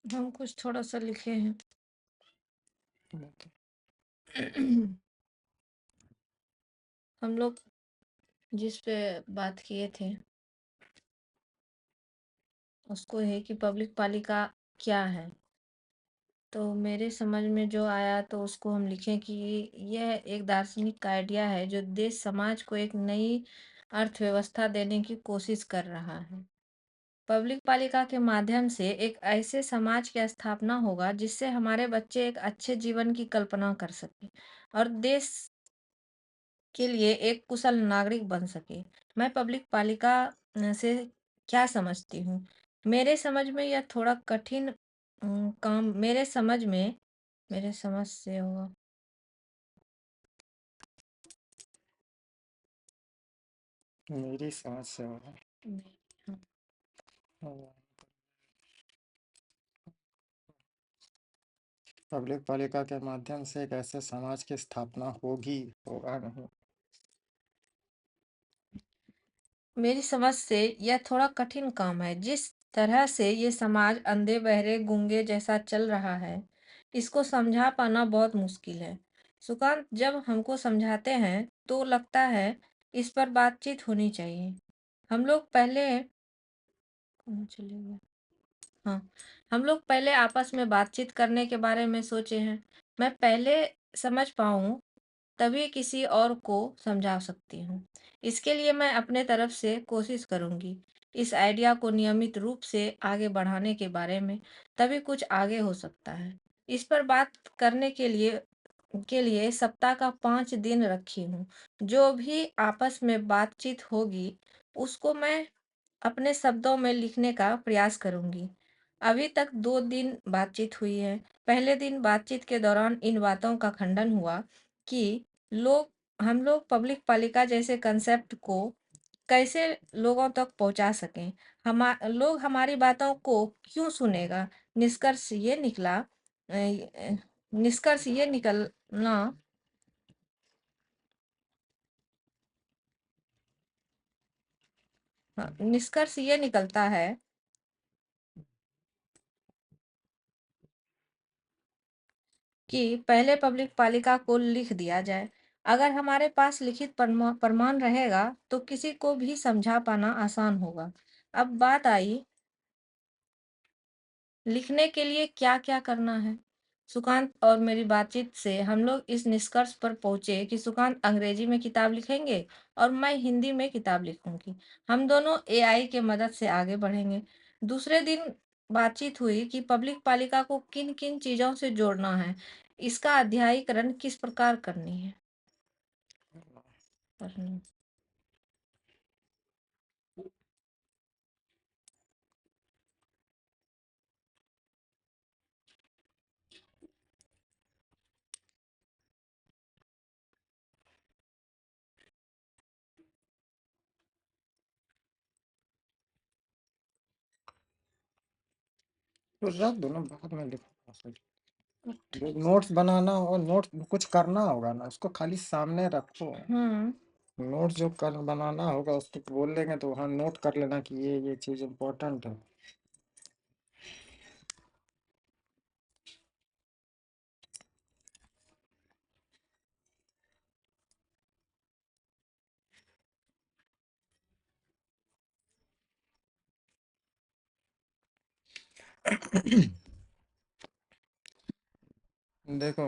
हम कुछ थोड़ा-सा लिखे हैं। हम लोग जिस पे बात किए थे, उसको है कि पब्लिक पालिका क्या है? तो मेरे समझ में जो आया तो उसको हम लिखें कि यह एक दार्शनिक आइडिया है जो देश समाज को एक नई अर्थव्यवस्था देने की कोशिश कर रहा है। पब्लिक पालिका के माध्यम से एक ऐसे समाज की स्थापना होगा जिससे हमारे बच्चे एक अच्छे जीवन की कल्पना कर सकें और देश के लिए एक कुशल नागरिक बन सके। मैं पब्लिक पालिका से क्या समझती हूँ? मेरे समझ में यह थोड़ा कठिन काम मेरे समझ से होगा। मेरी समझ से होगा। नहीं, हाँ। पब्लिक पालिका के माध्यम से एक ऐसे समाज की स्थापना होगी, होगा नहीं। मेरी समझ से यह थोड़ा कठिन काम है। जिस तरह से ये समाज अंधे बहरे गूंगे जैसा चल रहा है, इसको समझा पाना बहुत मुश्किल है। सुकांत जब हमको समझाते हैं तो लगता है इस पर बातचीत होनी चाहिए। हम लोग पहले कहाँ चले गए? हाँ, हम लोग पहले आपस में बातचीत करने के बारे में सोचे हैं। मैं पहले समझ पाऊँ तभी किसी और को समझा सकती हूँ। इसके लिए मैं अपने तरफ से कोशिश करूँगी। इस आइडिया को नियमित रूप से आगे बढ़ाने के बारे में, तभी कुछ आगे हो सकता है। इस पर बात करने के लिए सप्ताह का 5 दिन रखी हूँ। जो भी आपस में बातचीत होगी, उसको मैं अपने शब्दों में लिखने का प्रयास करूँगी। अभी तक 2 दिन बातचीत हुई है। पहले दिन बातचीत के दौरान इन बातों का खंडन हुआ कि लोग हम लोग पब्लिक पालिका जैसे कंसेप्ट को कैसे लोगों तक पहुंचा सकें। लोग हमारी बातों को क्यों सुनेगा? निष्कर्ष ये निकला निष्कर्ष ये निकलना निष्कर्ष ये निकलता है कि पहले पब्लिक पालिका को लिख दिया जाए। अगर हमारे पास लिखित प्रमाण रहेगा तो किसी को भी समझा पाना आसान होगा। अब बात आई लिखने के लिए क्या-क्या करना है? सुकांत और मेरी बातचीत से हम लोग इस निष्कर्ष पर पहुंचे कि सुकांत अंग्रेजी में किताब लिखेंगे और मैं हिंदी में किताब लिखूंगी। हम दोनों एआई के मदद से आगे बढ़ेंगे। दूसरे दिन बातचीत हुई कि पब्लिक पालिका को किन-किन चीजों से जोड़ना है। इसका अध्यायीकरण किस प्रकार करनी है? करनी। तो रख दो ना, बाद में लिखो। जो ठीक। नोट्स बनाना हो, नोट्स कुछ करना होगा ना, उसको खाली सामने रखो। हम्म। नोट्स जो कर बनाना होगा उसको बोल लेंगे तो वहाँ नोट कर लेना कि ये चीज़ इम्पोर्टेंट है। देखो,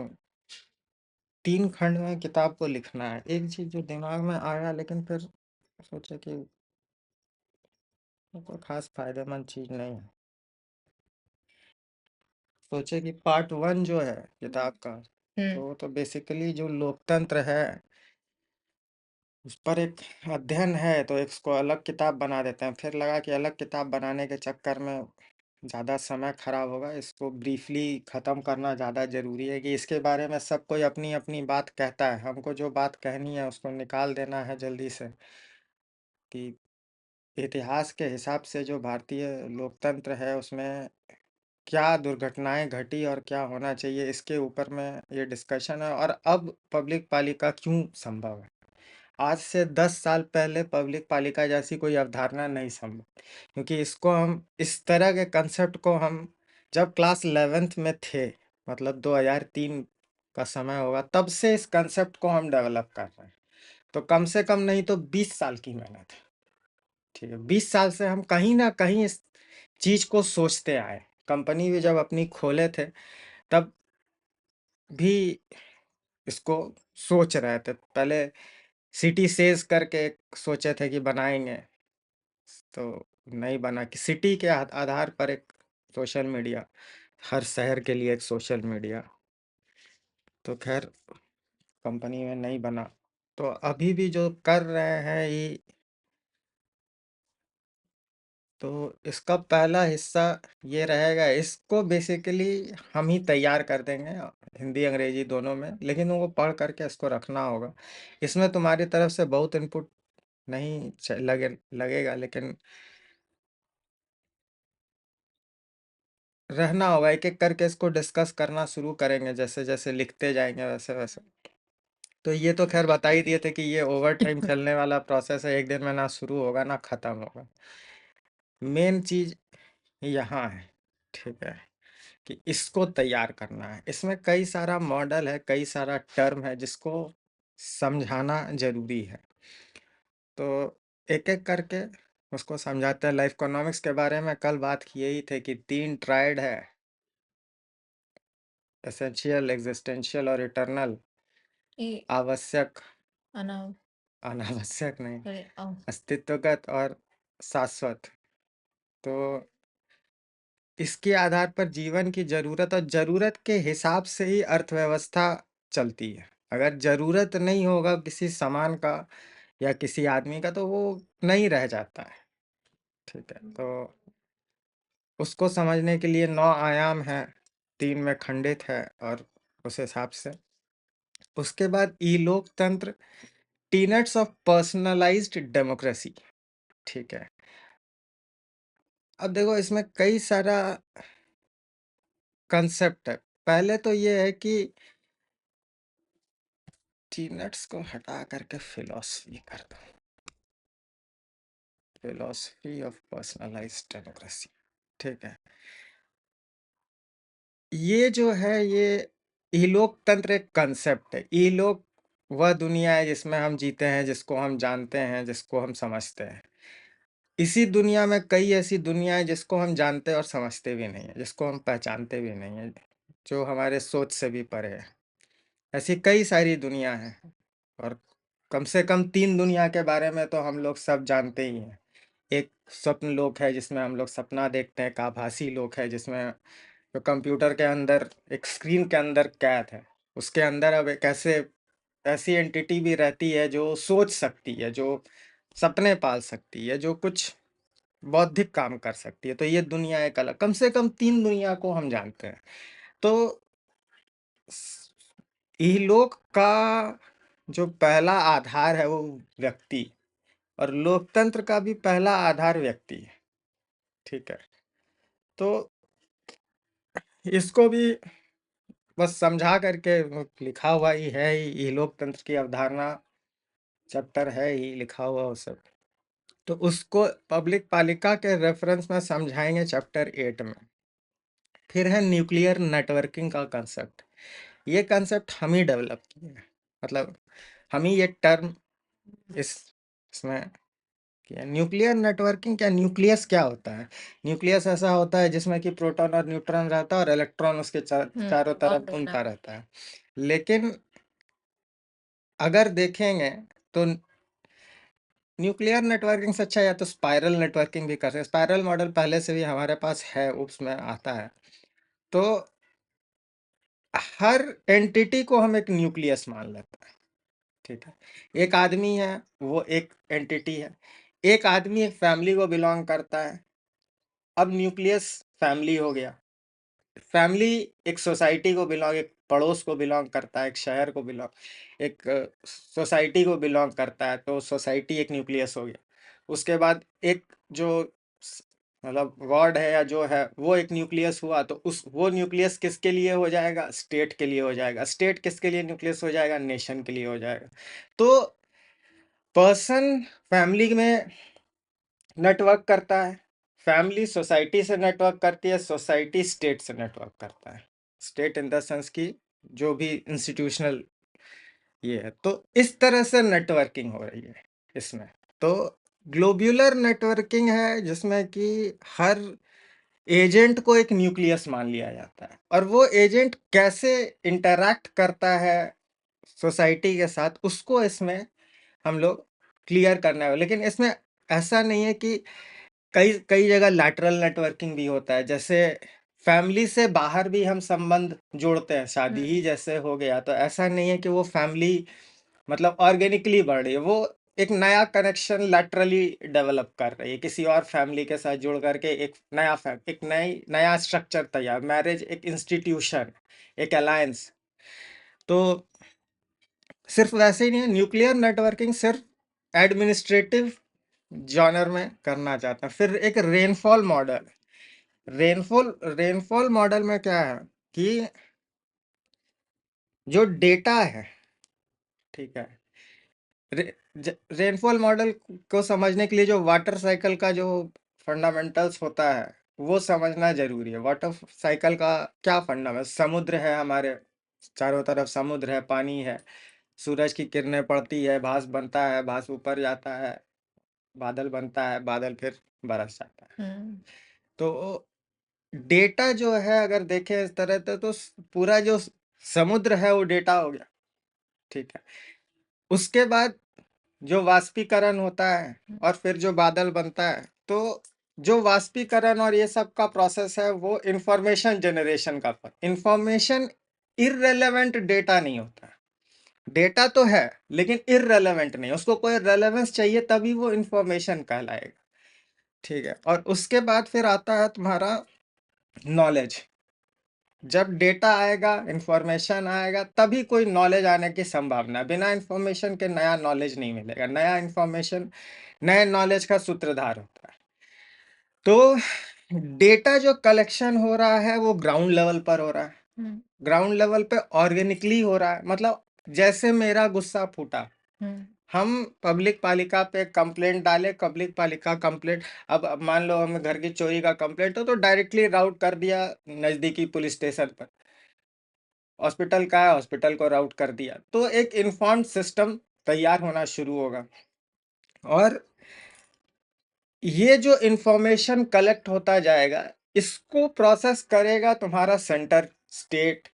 3 खंड में किताब को लिखना है। एक चीज जो दिमाग में आया, लेकिन फिर सोचा कि कोई खास फायदेमंद चीज नहीं है। सोचे कि पार्ट 1 जो है किताब का, हम्म। तो वो तो बेसिकली जो लोकतंत्र है उस पर एक अध्ययन है, तो इसको अलग किताब बना देते हैं। फिर लगा कि अलग किताब बनाने के चक्कर में ज़्यादा समय खराब होगा, इसको ब्रीफली ख़त्म करना ज़्यादा ज़रूरी है कि इसके बारे में सब कोई अपनी अपनी बात कहता है, हमको जो बात कहनी है उसको निकाल देना है जल्दी से। कि इतिहास के हिसाब से जो भारतीय लोकतंत्र है उसमें क्या दुर्घटनाएं घटी और क्या होना चाहिए, इसके ऊपर में ये डिस्कशन है। और अब पब्लिक पालिका क्यों संभव है? आज से 10 साल पहले पब्लिक पालिका जैसी कोई अवधारणा नहीं संभव, क्योंकि इसको हम इस तरह के कंसेप्ट को हम जब क्लास 11th में थे, मतलब 2003 का समय होगा, तब से इस कंसेप्ट को हम डेवलप कर रहे हैं। तो कम से कम नहीं तो 20 साल की मेहनत है। ठीक है, 20 साल से हम कहीं ना कहीं इस चीज को सोचते आए। कंपनी भी जब अपनी खोले थे, तब भी इसको सोच रहे थे। पहले सिटी सेज करके एक सोचे थे कि बनाएंगे, तो नहीं बना। कि सिटी के आधार पर एक सोशल मीडिया, हर शहर के लिए एक सोशल मीडिया, तो खैर कंपनी में नहीं बना। तो अभी भी जो कर रहे हैं ये, तो इसका पहला हिस्सा ये रहेगा। इसको बेसिकली हम ही तैयार कर देंगे, हिंदी अंग्रेजी दोनों में, लेकिन वो पढ़ करके इसको रखना होगा। इसमें तुम्हारी तरफ से बहुत इनपुट नहीं लगेगा, लेकिन रहना होगा। एक एक करके इसको डिस्कस करना शुरू करेंगे, जैसे जैसे लिखते जाएंगे वैसे वैसे। तो ये तो खैर बता ही दिए थे कि ये ओवर टाइम चलने वाला प्रोसेस है, एक दिन में ना शुरू होगा ना खत्म होगा। मेन चीज यहाँ है, ठीक है, कि इसको तैयार करना है। इसमें कई सारा मॉडल है, कई सारा टर्म है, जिसको समझाना जरूरी है। तो एक एक करके उसको समझाते हैं। लाइफ इकोनॉमिक्स के बारे में कल बात किए ही थे कि 3 ट्रायड है: एसेंशियल, एग्जिस्टेंशियल और इटर्नल। ये आवश्यक, अनाव अनावश्यक नहीं, अरे आओ अस्तित्वगत और शाश्वत। तो इसके आधार पर जीवन की जरूरत और जरूरत के हिसाब से ही अर्थव्यवस्था चलती है। अगर जरूरत नहीं होगा किसी सामान का या किसी आदमी का, तो वो नहीं रह जाता है। ठीक है, तो उसको समझने के लिए 9 आयाम है, 3 में खंडित है, और उस हिसाब से उसके बाद ई लोकतंत्र, टीनेट्स ऑफ पर्सनलाइज्ड डेमोक्रेसी। ठीक है, अब देखो इसमें कई सारा कंसेप्ट है। पहले तो ये है कि टीनेट्स को हटा करके फिलॉसफी कर दो, फिलॉसफी ऑफ पर्सनलाइज्ड डेमोक्रेसी। ठीक है, ये जो है ये लोकतंत्र एक कंसेप्ट है। लोक वह दुनिया है जिसमें हम जीते हैं, जिसको हम जानते हैं, जिसको हम समझते हैं। इसी दुनिया में कई ऐसी दुनिया है जिसको हम जानते और समझते भी नहीं है, जिसको हम पहचानते भी नहीं है, जो हमारे सोच से भी परे है। ऐसी कई सारी दुनिया है, और कम से कम 3 दुनिया के बारे में तो हम लोग सब जानते ही हैं। एक स्वप्न लोक है जिसमें हम लोग सपना देखते हैं, एक आभासी लोक है जिसमें जो कंप्यूटर के अंदर एक स्क्रीन के अंदर कैद है। उसके अंदर अब एक ऐसी एंटिटी भी रहती है जो सोच सकती है, जो सपने पाल सकती है, जो कुछ बौद्धिक काम कर सकती है। तो ये दुनिया एक अलग, कम से कम 3 दुनिया को हम जानते हैं। तो इहलोक का जो पहला आधार है वो व्यक्ति, और लोकतंत्र का भी पहला आधार व्यक्ति है। ठीक है, तो इसको भी बस समझा करके लिखा हुआ ही है ही, ये लोकतंत्र की अवधारणा चैप्टर है ही लिखा हुआ वो सब। तो उसको पब्लिक पालिका के रेफरेंस में समझाएंगे चैप्टर 8 में। फिर है न्यूक्लियर नेटवर्किंग का कंसेप्ट। ये कंसेप्ट हम ही डेवलप किए हैं, मतलब हम ही ये टर्म इसमें किया। न्यूक्लियर नेटवर्किंग क्या, न्यूक्लियस क्या होता है? न्यूक्लियस ऐसा होता है जिसमें कि प्रोटॉन और न्यूट्रॉन रहता है, और इलेक्ट्रॉन उसके चारों और तरफ डोनर घूमता रहता है। लेकिन अगर देखेंगे तो न्यूक्लियर नेटवर्किंग से अच्छा या तो स्पाइरल नेटवर्किंग भी कर सकते हैं। स्पाइरल मॉडल पहले से भी हमारे पास है, उसमें आता है। तो हर एंटिटी को हम एक न्यूक्लियस मान लेते हैं। ठीक है, एक आदमी है, वो एक एंटिटी है। एक आदमी एक फैमिली को बिलोंग करता है, अब न्यूक्लियस फैमिली हो गया। फैमिली एक सोसाइटी को बिलोंग, एक पड़ोस को बिलोंग करता है, एक शहर को बिलोंग, एक सोसाइटी को बिलोंग करता है, तो सोसाइटी एक न्यूक्लियस हो गया। उसके बाद एक जो स- मतलब गॉड है या जो है वो एक न्यूक्लियस हुआ, तो उस वो न्यूक्लियस किसके लिए हो जाएगा? स्टेट के लिए हो जाएगा। स्टेट किसके लिए न्यूक्लियस हो जाएगा? नेशन के लिए हो जाएगा। तो पर्सन फैमिली में नेटवर्क करता है, फैमिली सोसाइटी से नेटवर्क करती है, सोसाइटी स्टेट से नेटवर्क करता है। स्टेट इन द सेंस की जो भी इंस्टीट्यूशनल ये है, तो इस तरह से नेटवर्किंग हो रही है इसमें। तो ग्लोब्यूलर नेटवर्किंग है जिसमें कि हर एजेंट को एक न्यूक्लियस मान लिया जाता है, और वो एजेंट कैसे इंटरैक्ट करता है सोसाइटी के साथ, उसको इसमें हम लोग क्लियर करना है। लेकिन इसमें ऐसा नहीं है कि कई कई जगह लैटरल नेटवर्किंग भी होता है, जैसे फैमिली से बाहर भी हम संबंध जोड़ते हैं, शादी ही जैसे हो गया, तो ऐसा नहीं है कि वो फैमिली मतलब ऑर्गेनिकली बढ़ रही है, वो एक नया कनेक्शन लैटरली डेवलप कर रही है, किसी और फैमिली के साथ जुड़ करके एक नया स्ट्रक्चर तैयार। मैरिज एक इंस्टीट्यूशन, एक अलायंस। तो सिर्फ वैसे ही नहीं है, न्यूक्लियर नेटवर्किंग सिर्फ एडमिनिस्ट्रेटिव जॉनर में करना चाहता है। फिर एक रेनफॉल मॉडल। रेनफॉल मॉडल में क्या है कि जो डेटा है, ठीक है, रेनफॉल मॉडल को समझने के लिए जो वाटर साइकिल का जो फंडामेंटल्स होता है वो समझना जरूरी है। वाटर साइकिल का क्या फंडामेंटल, समुद्र है, हमारे चारों तरफ समुद्र है, पानी है, सूरज की किरणें पड़ती है, भाप बनता है, भाप ऊपर जाता है, बादल बनता है, बादल फिर बरस जाता है। तो डेटा जो है अगर देखें इस तरह से, तो पूरा जो समुद्र है वो डेटा हो गया, ठीक है। उसके बाद जो वाष्पीकरण होता है और फिर जो बादल बनता है, तो जो वाष्पीकरण और ये सब का प्रोसेस है वो इंफॉर्मेशन जनरेशन का, इंफॉर्मेशन इररेलेवेंट डेटा नहीं होता। डेटा तो है लेकिन इररेलेवेंट नहीं, उसको कोई रेलेवेंस चाहिए तभी वो इंफॉर्मेशन कहलाएगा, ठीक है। और उसके बाद फिर आता है तुम्हारा नॉलेज। जब डेटा आएगा, इंफॉर्मेशन आएगा, तभी कोई नॉलेज आने की संभावना है। बिना इंफॉर्मेशन के नया नॉलेज नहीं मिलेगा। नया इंफॉर्मेशन नए नॉलेज का सूत्रधार होता है। तो डेटा जो कलेक्शन हो रहा है वो ग्राउंड लेवल पर हो रहा है, ग्राउंड लेवल पे ऑर्गेनिकली हो रहा है। मतलब जैसे मेरा गुस्सा फूटा, हम पब्लिक पालिका पे कंप्लेंट डाले, पब्लिक पालिका कंप्लेंट, अब मान लो हमें घर की चोरी का कंप्लेंट हो तो डायरेक्टली राउट कर दिया नजदीकी पुलिस स्टेशन पर। हॉस्पिटल का है, हॉस्पिटल को राउट कर दिया, तो एक इन्फॉर्म्ड सिस्टम तैयार होना शुरू होगा। और ये जो इंफॉर्मेशन कलेक्ट होता जाएगा, इसको प्रोसेस करेगा तुम्हारा सेंटर स्टेट,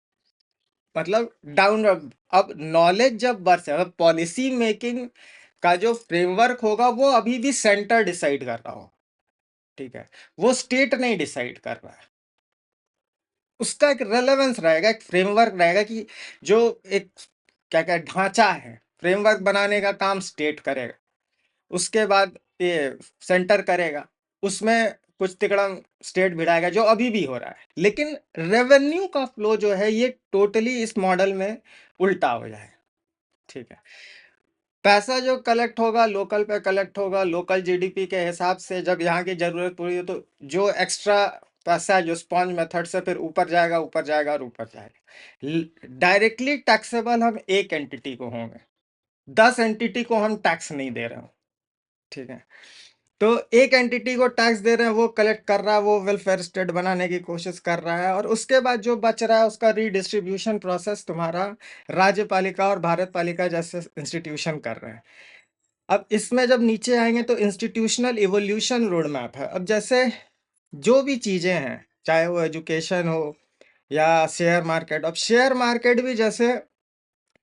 मतलब डाउन। अब नॉलेज जब बढ़ जाए, पॉलिसी मेकिंग का जो फ्रेमवर्क होगा वो अभी भी सेंटर डिसाइड कर रहा हो, ठीक है, वो स्टेट नहीं डिसाइड कर रहा है। उसका एक रेलेवेंस रहेगा, एक फ्रेमवर्क रहेगा कि जो एक क्या क्या ढांचा है, फ्रेमवर्क बनाने का काम स्टेट करेगा, उसके बाद ये सेंटर करेगा, उसमें कुछ तिकड़म स्टेट भिड़ाएगा, जो अभी भी हो रहा है। लेकिन रेवेन्यू का फ्लो जो है ये टोटली इस मॉडल में उल्टा हो जाए, ठीक है। पैसा जो कलेक्ट होगा लोकल पे कलेक्ट होगा, लोकल जीडीपी के हिसाब से। जब यहाँ की जरूरत पूरी हो तो जो एक्स्ट्रा पैसा है जो स्पॉन्ज मेथड से फिर ऊपर जाएगा, ऊपर जाएगा और ऊपर जाएगा। डायरेक्टली टैक्सेबल हम एक एंटिटी को होंगे, 10 एंटिटी को हम टैक्स नहीं दे रहे हो, ठीक है। तो एक एंटिटी को टैक्स दे रहे हैं, वो कलेक्ट कर रहा है, वो वेलफेयर स्टेट बनाने की कोशिश कर रहा है, और उसके बाद जो बच रहा है उसका रीडिस्ट्रीब्यूशन प्रोसेस तुम्हारा राज्यपालिका और भारत पालिका जैसे इंस्टीट्यूशन कर रहे हैं। अब इसमें जब नीचे आएंगे तो इंस्टीट्यूशनल इवोल्यूशन रोड मैप है। अब जैसे जो भी चीजें हैं, चाहे वो एजुकेशन हो या शेयर मार्केट, अब शेयर मार्केट भी जैसे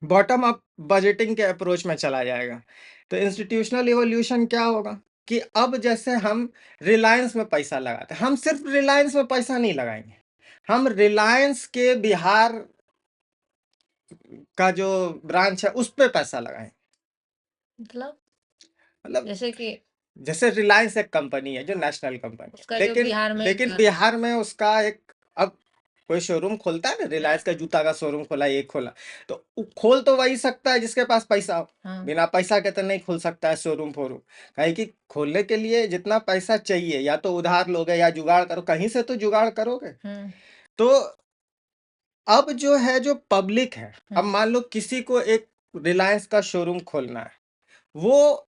बॉटम अप बजटिंग के अप्रोच में चला जाएगा। तो इंस्टीट्यूशनल इवोल्यूशन क्या होगा कि अब जैसे हम रिलायंस में पैसा लगाते हैं, हम सिर्फ रिलायंस में पैसा नहीं लगाएंगे, हम रिलायंस के बिहार का जो ब्रांच है उस पे पैसा लगाएंगे। मतलब जैसे कि जैसे रिलायंस एक कंपनी है जो नेशनल कंपनी है, उसका जो लेकिन बिहार में बिहार में उसका एक, अब कोई शोरूम खोलता है ना, रिलायंस का जूता का शोरूम खोला, एक खोला, तो खोल तो वही सकता है जिसके पास पैसा हो। बिना पैसा के तो नहीं खोल सकता है शोरूम फोरूम। कहीं कि खोलने के लिए जितना पैसा चाहिए या तो उधार लोगे या जुगाड़ करो, कहीं से तो जुगाड़ करोगे। तो अब जो है जो पब्लिक है, अब मान लो किसी को एक रिलायंस का शोरूम खोलना है, वो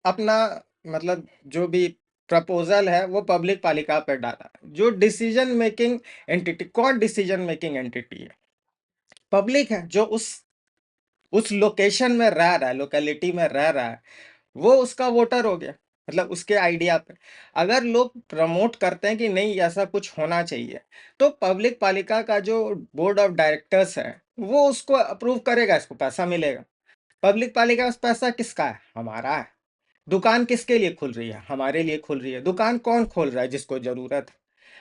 अपना मतलब जो भी प्रपोजल है वो पब्लिक पालिका पे डाला। जो डिसीजन मेकिंग एंटिटी, कौन डिसीजन मेकिंग एंटिटी है? पब्लिक है, जो उस लोकेशन में रह रहा है, लोकेलिटी में रह रहा है, वो उसका वोटर हो गया, मतलब उसके आइडिया पे। अगर लोग प्रमोट करते हैं कि नहीं ऐसा कुछ होना चाहिए, तो पब्लिक पालिका का जो बोर्ड ऑफ डायरेक्टर्स है वो उसको अप्रूव करेगा, इसको पैसा मिलेगा। पब्लिक पालिका का पैसा किसका है? हमारा है। दुकान किसके लिए खुल रही है? हमारे लिए खुल रही है। दुकान कौन खोल रहा है? जिसको जरूरत है।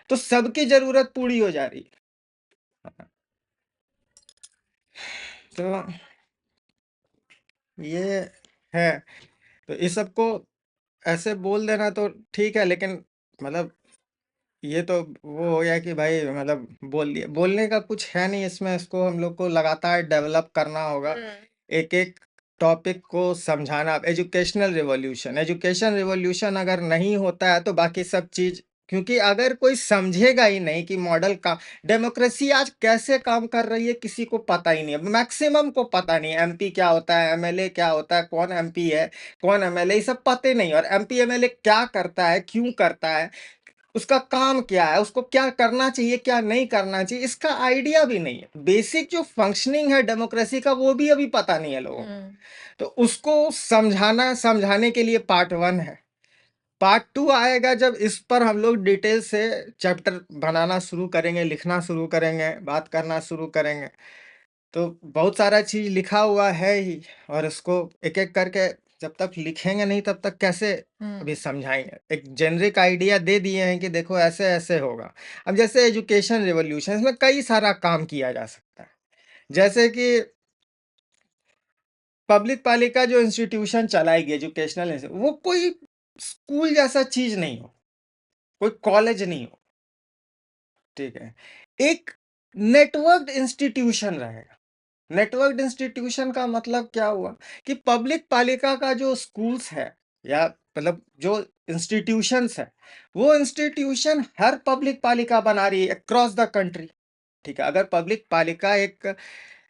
तो सबकी जरूरत पूरी हो जा रही है। तो ये है। तो इस सबको ऐसे बोल देना तो ठीक है, लेकिन मतलब ये तो वो हो गया कि भाई मतलब बोल दिया, बोलने का कुछ है नहीं इसमें। इसको हम लोग को लगातार डेवलप करना होगा, एक एक टॉपिक को समझाना। एजुकेशनल रिवॉल्यूशन, एजुकेशन रिवॉल्यूशन अगर नहीं होता है तो बाकी सब चीज, क्योंकि अगर कोई समझेगा ही नहीं कि मॉडल का डेमोक्रेसी आज कैसे काम कर रही है, किसी को पता ही नहीं है, मैक्सिमम को पता नहीं है। एमपी क्या होता है, एमएलए क्या होता है, कौन एमपी है, कौन एमएलए, ये सब पता ही नहीं। और एमपी एमएलए क्या करता है, क्यों करता है, उसका काम क्या है, उसको क्या करना चाहिए, क्या नहीं करना चाहिए, इसका आइडिया भी नहीं है। बेसिक जो फंक्शनिंग है डेमोक्रेसी का वो भी अभी पता नहीं है लोगों को। तो उसको समझाना, समझाने के लिए पार्ट 1 है। पार्ट 2 आएगा जब इस पर हम लोग डिटेल से चैप्टर बनाना शुरू करेंगे, लिखना शुरू करेंगे, बात करना शुरू करेंगे। तो बहुत सारा चीज लिखा हुआ है ही, और इसको एक एक करके जब तक लिखेंगे नहीं तब तक कैसे अभी समझाएंगे। एक जेनरिक आइडिया दे दिए हैं कि देखो ऐसे ऐसे होगा। अब जैसे एजुकेशन रिवॉल्यूशन, इसमें कई सारा काम किया जा सकता है। जैसे कि पब्लिक पालिका जो इंस्टीट्यूशन चलाएगी एजुकेशनल, वो कोई स्कूल जैसा चीज नहीं हो, कोई कॉलेज नहीं हो, ठीक है, एक नेटवर्क्ड इंस्टीट्यूशन रहेगा। नेटवर्क इंस्टीट्यूशन का मतलब क्या हुआ कि पब्लिक पालिका का जो स्कूल्स है, या मतलब जो इंस्टीट्यूशंस है, वो इंस्टीट्यूशन हर पब्लिक पालिका बना रही है अक्रॉस द कंट्री। ठीक है, अगर पब्लिक पालिका एक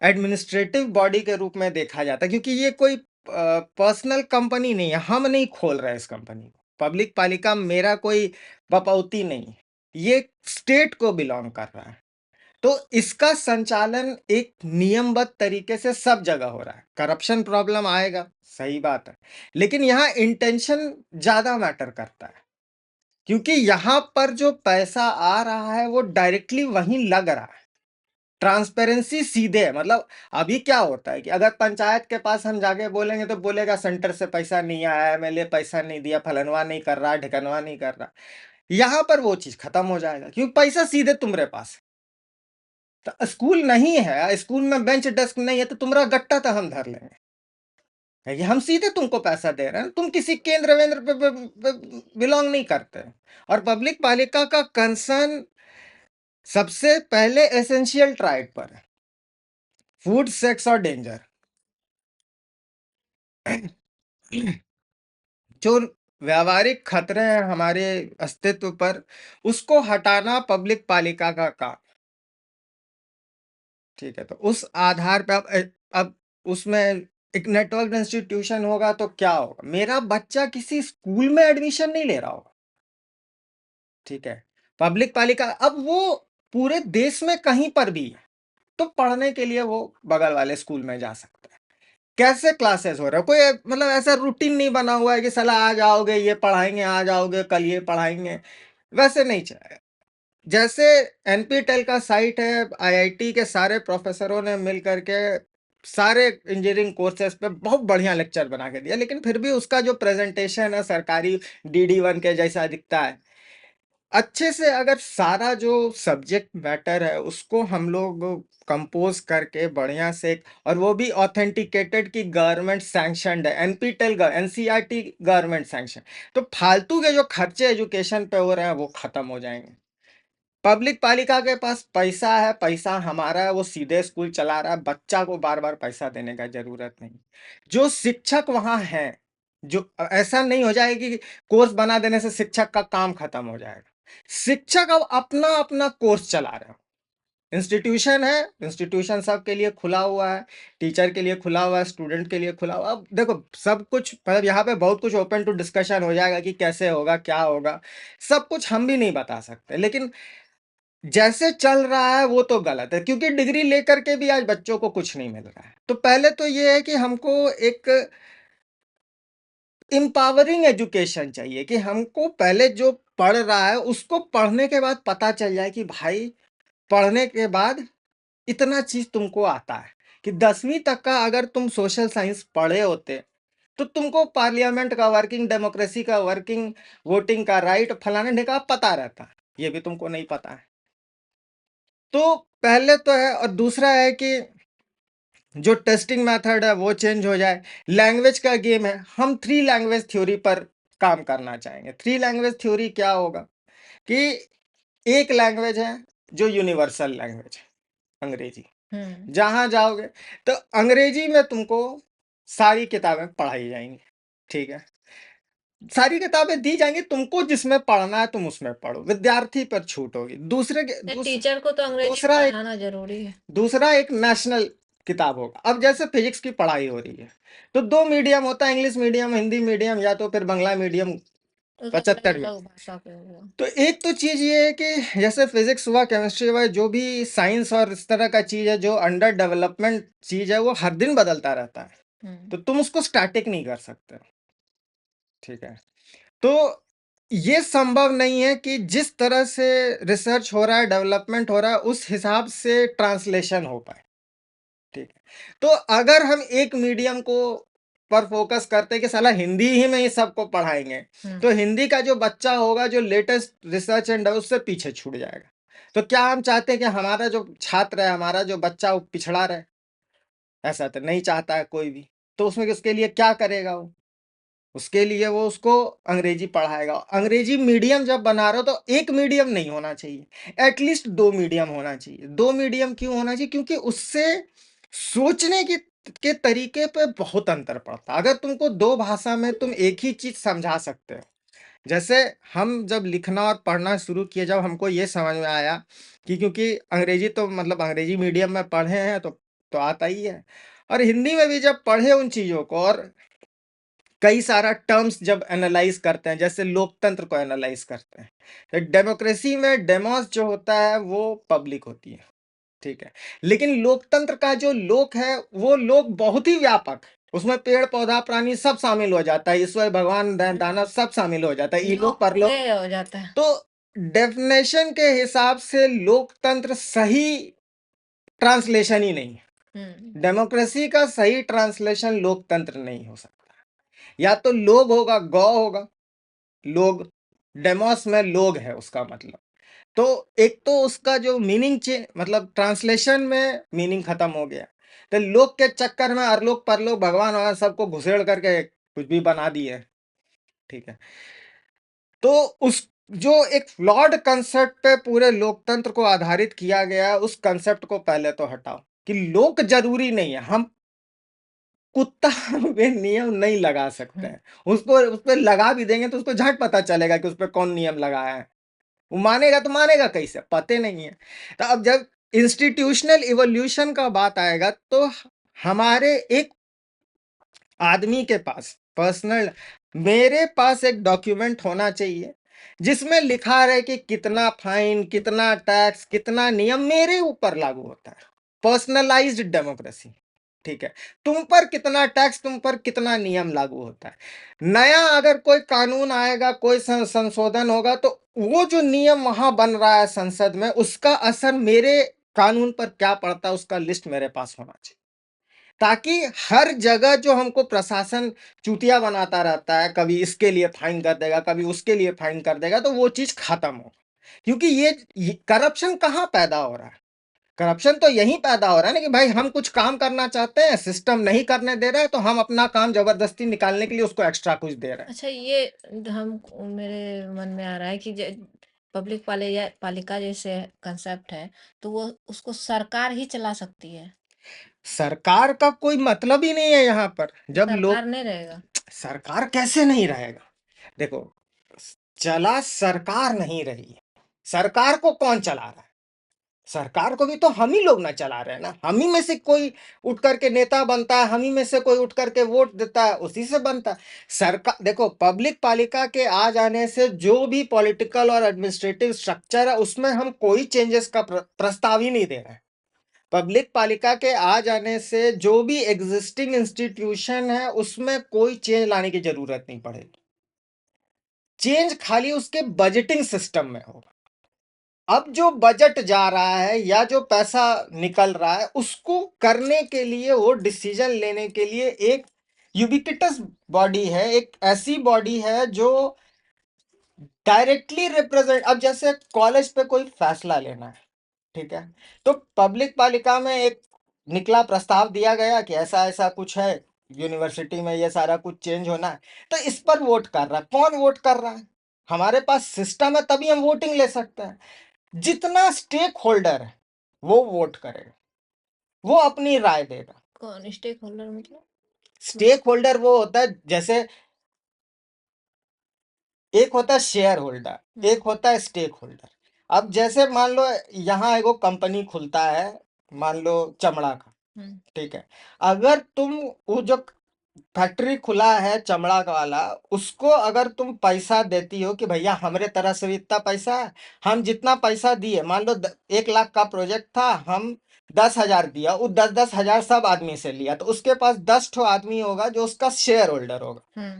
एडमिनिस्ट्रेटिव बॉडी के रूप में देखा जाता है, क्योंकि ये कोई पर्सनल कंपनी नहीं है, हम नहीं खोल रहे इस कंपनी को। पब्लिक पालिका मेरा कोई बपौती नहीं है, ये स्टेट को बिलोंग कर रहा है। तो इसका संचालन एक नियमबद्ध तरीके से सब जगह हो रहा है। करप्शन प्रॉब्लम आएगा, सही बात है, लेकिन यहाँ इंटेंशन ज्यादा मैटर करता है, क्योंकि यहाँ पर जो पैसा आ रहा है वो डायरेक्टली वहीं लग रहा है। ट्रांसपेरेंसी सीधे है। मतलब अभी क्या होता है कि अगर पंचायत के पास हम जाके बोलेंगे तो बोलेगा सेंटर से पैसा नहीं आया, एमएलए पैसा नहीं दिया, फलनवा नहीं कर रहा, ढिकनवा नहीं कर रहा। यहाँ पर वो चीज खत्म हो जाएगा, क्योंकि पैसा सीधे तुम्हारे पास है। तो स्कूल नहीं है, स्कूल में बेंच डेस्क नहीं है, तो तुम्हारा गट्टा तो हम धर लेंगे, है कि हम सीधे तुमको पैसा दे रहे हैं, तुम किसी केंद्र वेंद्र पे बिलोंग नहीं करते। और पब्लिक पालिका का कंसर्न सबसे पहले एसेंशियल ट्राइब पर है, फूड, सेक्स और डेंजर। जो व्यावहारिक खतरे हैं हमारे अस्तित्व पर, उसको हटाना पब्लिक पालिका का काम। ठीक है, तो उस आधार पे अब उसमें एक नेटवर्क इंस्टीट्यूशन होगा तो क्या होगा, मेरा बच्चा किसी स्कूल में एडमिशन नहीं ले रहा होगा, ठीक है, पब्लिक पालिका, अब वो पूरे देश में कहीं पर भी है तो पढ़ने के लिए वो बगल वाले स्कूल में जा सकता है। कैसे क्लासेस हो रहा है, कोई मतलब ऐसा रूटीन नहीं बना हुआ है कि साला आज आओगे ये पढ़ाएंगे, आज आओगे कल ये पढ़ाएंगे, वैसे नहीं चलेगा। जैसे एनपीटेल का साइट है, आईआईटी के सारे प्रोफेसरों ने मिल करके सारे इंजीनियरिंग कोर्सेज पे बहुत बढ़िया लेक्चर बना के दिया, लेकिन फिर भी उसका जो प्रेजेंटेशन है सरकारी डीडी 1 के जैसा दिखता है। अच्छे से अगर सारा जो सब्जेक्ट मैटर है उसको हम लोग कंपोज करके बढ़िया से, और वो भी ऑथेंटिकेटेड की गवर्नमेंट सैंक्शनड है, एनपीटेल एनसीईआरटी गवर्नमेंट सैंक्शन, तो फालतू के जो खर्चे एजुकेशन पे हो रहे हैं वो खत्म हो जाएंगे। पब्लिक पालिका के पास पैसा है, पैसा हमारा है, वो सीधे स्कूल चला रहा है, बच्चा को बार बार पैसा देने का जरूरत नहीं। जो शिक्षक वहां है, जो ऐसा नहीं हो जाएगा कि कोर्स बना देने से शिक्षक का काम खत्म हो जाएगा। शिक्षक अब अपना अपना कोर्स चला रहे हो, इंस्टीट्यूशन है, इंस्टीट्यूशन सबके लिए खुला हुआ है, टीचर के लिए खुला हुआ है, स्टूडेंट के लिए खुला हुआ है। अब देखो सब कुछ मतलब यहाँ पे बहुत कुछ ओपन टू डिस्कशन हो जाएगा कि कैसे होगा, क्या होगा, सब कुछ हम भी नहीं बता सकते, लेकिन जैसे चल रहा है वो तो गलत है, क्योंकि डिग्री लेकर के भी आज बच्चों को कुछ नहीं मिल रहा है। तो पहले तो ये है कि हमको एक एम्पावरिंग एजुकेशन चाहिए, कि हमको पहले जो पढ़ रहा है उसको पढ़ने के बाद पता चल जाए कि भाई पढ़ने के बाद इतना चीज तुमको आता है, कि 10वीं तक का अगर तुम सोशल साइंस पढ़े होते तो तुमको पार्लियामेंट का वर्किंग, डेमोक्रेसी का वर्किंग, वोटिंग का राइट, फलाने का पता रहता। ये भी तुमको नहीं पता है। तो पहले तो है, और दूसरा है कि जो टेस्टिंग मेथड है वो चेंज हो जाए। लैंग्वेज का गेम है, हम थ्री लैंग्वेज थ्योरी पर काम करना चाहेंगे। थ्री लैंग्वेज थ्योरी क्या होगा कि एक लैंग्वेज है जो यूनिवर्सल लैंग्वेज है, अंग्रेजी। जहां जाओगे तो अंग्रेजी में तुमको सारी किताबें पढ़ाई जाएंगी, ठीक है, सारी किताबें दी जाएंगी, तुमको जिसमें पढ़ना है तुम उसमें पढ़ो, विद्यार्थी पर छूट होगी। टीचर को तो अंग्रेजी दूसरा एक पढ़ाना जरूरी है। दूसरा एक नेशनल किताब होगा। अब जैसे फिजिक्स की पढ़ाई हो रही है तो दो मीडियम होता है, इंग्लिश मीडियम, हिंदी मीडियम, या तो फिर बांग्ला मीडियम तो अलग 75 में। अलग भाषा के हुआ। तो एक तो चीज ये है कि जैसे फिजिक्स हुआ, केमिस्ट्री हुआ, जो भी साइंस और इस तरह का चीज है जो अंडर डेवलपमेंट चीज है वो हर दिन बदलता रहता है, तो तुम उसको स्टैटिक नहीं कर सकते, ठीक है। तो ये संभव नहीं है कि जिस तरह से रिसर्च हो रहा है, डेवलपमेंट हो रहा है, उस हिसाब से ट्रांसलेशन हो पाए, ठीक है। तो अगर हम एक मीडियम को पर फोकस करते हैं कि साला हिंदी ही में ही सबको पढ़ाएंगे, तो हिंदी का जो बच्चा होगा जो लेटेस्ट रिसर्च एंड उससे पीछे छूट जाएगा। तो क्या हम चाहते हैं कि हमारा जो छात्र है, हमारा जो बच्चा वो पिछड़ा रहे? ऐसा तो नहीं चाहता है कोई भी। तो उसमें उसके लिए क्या करेगा वो? उसके लिए वो उसको अंग्रेजी पढ़ाएगा। अंग्रेजी मीडियम जब बना रहे हो तो एक मीडियम नहीं होना चाहिए, एटलीस्ट दो मीडियम होना चाहिए। दो मीडियम क्यों होना चाहिए? क्योंकि उससे सोचने की के तरीके पे बहुत अंतर पड़ता है। अगर तुमको दो भाषा में तुम एक ही चीज समझा सकते हो, जैसे हम जब लिखना और पढ़ना शुरू किए, जब हमको ये समझ में आया कि क्योंकि अंग्रेजी तो मतलब अंग्रेजी मीडियम में पढ़े हैं तो आता ही है, और हिंदी में भी जब पढ़े उन चीजों को, और कई सारा टर्म्स जब एनालाइज करते हैं, जैसे लोकतंत्र को एनालाइज करते हैं, तो डेमोक्रेसी में डेमोस जो होता है वो पब्लिक होती है, ठीक है। लेकिन लोकतंत्र का जो लोक है वो लोक बहुत ही व्यापक है, उसमें पेड़ पौधा प्राणी सब शामिल हो जाता है, ईश्वर भगवान दानव सब शामिल हो जाता है, इलोक परलोक हो जाता है। तो डेफिनेशन के हिसाब से लोकतंत्र सही ट्रांसलेशन ही नहीं है। डेमोक्रेसी का सही ट्रांसलेशन लोकतंत्र नहीं हो सकता। या तो लोग होगा, गौ होगा, लोग, डेमोस में लोग है उसका मतलब। तो एक तो उसका जो मीनिंग मतलब ट्रांसलेशन में मीनिंग खत्म हो गया, तो लोग के चक्कर में अरलोक परलोक भगवान वगैरह सबको घुसेड़ करके कुछ भी बना दिए, ठीक है। तो उस जो एक फ्लॉड कंसेप्ट पे पूरे लोकतंत्र को आधारित किया गया, उस कंसेप्ट को पहले तो हटाओ कि लोक जरूरी नहीं है। हम कुत्ता पे नियम नहीं लगा सकते हैं, उसको उस पर लगा भी देंगे तो उसको झट पता चलेगा कि उस पर कौन नियम लगाया है। वो मानेगा तो मानेगा कैसे, पते नहीं है। तो अब जब इंस्टीट्यूशनल इवोल्यूशन का बात आएगा तो हमारे एक आदमी के पास पर्सनल, मेरे पास एक डॉक्यूमेंट होना चाहिए जिसमें लिखा रहे कि कितना फाइन, कितना टैक्स, कितना नियम मेरे ऊपर लागू होता है। पर्सनलाइज्ड डेमोक्रेसी, ठीक है। तुम पर कितना टैक्स, तुम पर कितना नियम लागू होता है। नया अगर कोई कानून आएगा, कोई संशोधन होगा, तो वो जो नियम वहां बन रहा है संसद में, उसका असर मेरे कानून पर क्या पड़ता है उसका लिस्ट मेरे पास होना चाहिए, ताकि हर जगह जो हमको प्रशासन चूतिया बनाता रहता है, कभी इसके लिए फाइन कर देगा, कभी उसके लिए फाइन कर देगा, तो वो चीज खत्म हो। क्योंकि ये करप्शन कहाँ पैदा हो रहा है? करप्शन तो यहीं पैदा हो रहा है ना, कि भाई हम कुछ काम करना चाहते हैं, सिस्टम नहीं करने दे रहा है, तो हम अपना काम जबरदस्ती निकालने के लिए उसको एक्स्ट्रा कुछ दे रहे हैं। अच्छा, ये हम मेरे मन में आ रहा है कि पब्लिक पालिका जैसे कंसेप्ट है, तो वो उसको सरकार ही चला सकती है। सरकार का कोई मतलब ही नहीं है यहाँ पर। तो जब सरकार लोग, नहीं रहेगा। सरकार कैसे नहीं रहेगा? देखो, चला सरकार नहीं रही है, सरकार को कौन चला रहा है? सरकार को भी तो हम ही लोग ना चला रहे हैं ना, हम ही में से कोई उठ करके नेता बनता है, हम ही में से कोई उठ करके वोट देता है, उसी से बनता है। सरकार देखो, पब्लिक पालिका के आ जाने से जो भी पॉलिटिकल और एडमिनिस्ट्रेटिव स्ट्रक्चर है उसमें हम कोई चेंजेस का प्रस्ताव ही नहीं दे रहे हैं। पब्लिक पालिका के आ जाने से जो भी एग्जिस्टिंग इंस्टीट्यूशन है उसमें कोई चेंज लाने की जरूरत नहीं पड़ेगी। चेंज खाली उसके बजटिंग सिस्टम में होगा। अब जो बजट जा रहा है या जो पैसा निकल रहा है उसको करने के लिए, वो डिसीजन लेने के लिए एक यूबिक्विटस बॉडी है, एक ऐसी बॉडी है जो डायरेक्टली रिप्रेजेंट, अब जैसे कॉलेज पे कोई फैसला लेना है, ठीक है, तो पब्लिक पालिका में एक निकला, प्रस्ताव दिया गया कि ऐसा ऐसा कुछ है, यूनिवर्सिटी में ये सारा कुछ चेंज होना है, तो इस पर वोट कर रहा है। कौन वोट कर रहा है? हमारे पास सिस्टम है, तभी हम वोटिंग ले सकते हैं। जितना स्टेक होल्डर है वो वोट करेगा, वो अपनी राय देगा। कौन स्टेक होल्डर मतलब? स्टेक होल्डर वो होता है, जैसे एक होता है शेयर होल्डर, एक होता है स्टेक होल्डर। अब जैसे मान लो यहाँ एगो कंपनी खुलता है, मान लो चमड़ा का, ठीक है, अगर तुम वो जो फैक्ट्री खुला है चमड़ा का वाला, उसको अगर तुम पैसा देती हो कि भैया हमारे तरह से भी इतना पैसा है, हम जितना पैसा दिए, मान लो 1 लाख का प्रोजेक्ट था, हम 10,000 दिया, वो 10,000 सब आदमी से लिया, तो उसके पास 10 ठो आदमी होगा जो उसका शेयर होल्डर होगा,